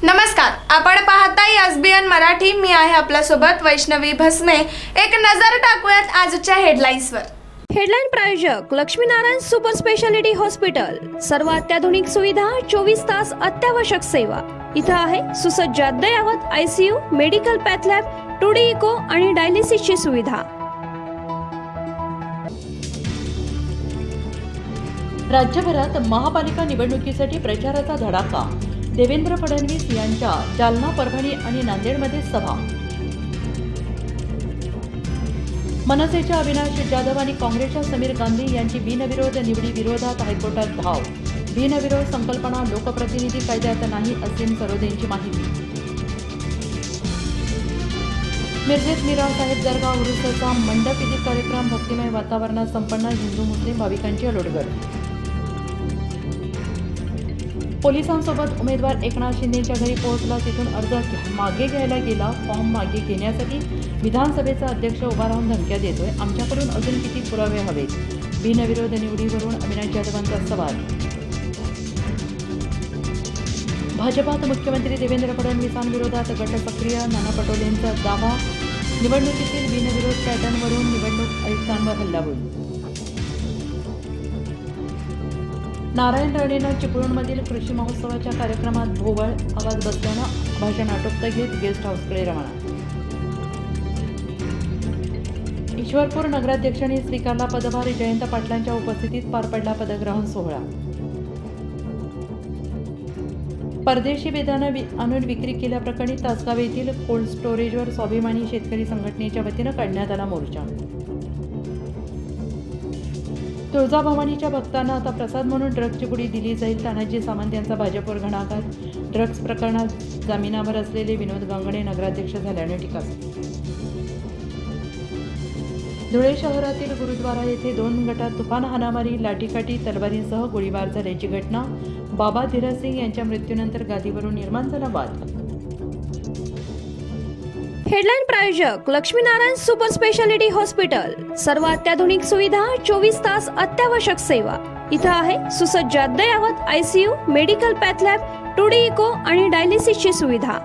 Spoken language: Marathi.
नमस्कार, आपण पाहताय एसबीएन मराठी. मी आहे आपल्यासोबत वैष्णवी भस्मे. एक नजर टाकूयात आजच्या हेडलाईन्सवर. हेडलाईन प्रायोजक लक्ष्मीनारायण सुपर स्पेशालिटी हॉस्पिटल. सर्व अत्याधुनिक सुविधा, 24 तास अत्यावश्यक सेवा. इथं आहे सुसज्ज अद्ययावत ICU, medical path lab, 2D echo आणि डायलिसिसची सुविधा. राज्यभरात महापालिका निवडणुकीसाठी प्रचाराचा धडाका. देवेंद्र फडणवीस यांच्या जालना, परभणी आणि नांदेडमध्ये सभा. मनसेच्या अविनाश जाधव आणि काँग्रेसच्या समीर गांधी यांची बिनविरोध निवडी विरोधात हायकोर्टात धाव. बिनविरोध संकल्पना लोकप्रतिनिधी कायद्यात नाही, असीम सरोदेंची माहिती. मिरजेत मीरा साहेब दर्गा उरुसाचा मंडप विधी कार्यक्रम. भक्तिमय वातावरणात संपन्न. हिंदू मुस्लिम भाविकांची अलोटगर. पोलिसांसोबत उमेदवार एकनाथ शिंदेच्या घरी पोहोचला. तिथून अर्ज मागे घ्यायला गेला. फॉर्म मागे घेण्यासाठी विधानसभेचा अध्यक्ष उभा राहून धमक्या देतोय. आमच्याकडून अजून किती पुरावे हवेत. बिनविरोध निवडीवरून अविनाश जाधवांचा सवाल. भाजपात मुख्यमंत्री देवेंद्र फडणवीसांविरोधात गट सक्रिय. नाना पटोलेंचा दावा. निवडणुकीतील बिनविरोध पॅटर्नवरून निवडणूक आयुक्तांवर हल्लाबोल. नारायण राणेंना चिपळूणमधील कृषी महोत्सवाच्या कार्यक्रमात भोवळ आवाज बसल्यानं भाषण आटोपता घेत गेस्ट हाऊसकडे रवाना. ईश्वरपूर नगराध्यक्षांनी स्वीकारला पदभार. जयंत पाटलांच्या उपस्थितीत पार पडला पदग्रहण सोहळा. परदेशी बेदाणं आणून विक्री केल्याप्रकरणी तासगाव येथील कोल्ड स्टोरेजवर स्वाभिमानी शेतकरी संघटनेच्या वतीनं काढण्यात आला मोर्चा. तुळजाभवानीच्या भक्तांना आता प्रसाद म्हणून ड्रग्जची पुडी दिली जाईल. तानाजी सावंत यांचा भाजपवर घणाघात. ड्रग्ज प्रकरणात जामिनावर असलेले विनोद गांगणे नगराध्यक्ष झाल्याने टीका. धुळे शहरातील गुरुद्वारा येथे 2 गटात तुफान हाणामारी. लाठीकाठी, तलवारींसह गोळीबार झाल्याची घटना. बाबा धीरज सिंग यांच्या मृत्यूनंतर गादीवरून निर्माण झाला वाद. हेडलाईन प्रायोजक लक्ष्मीनारायण सुपर स्पेशालिटी हॉस्पिटल. सर्व अत्याधुनिक सुविधा, 24 तास अत्यावश्यक सेवा. इथं आहे सुसज्ज अद्ययावत ICU, medical path lab, 2D echo आणि डायलिसिसची सुविधा.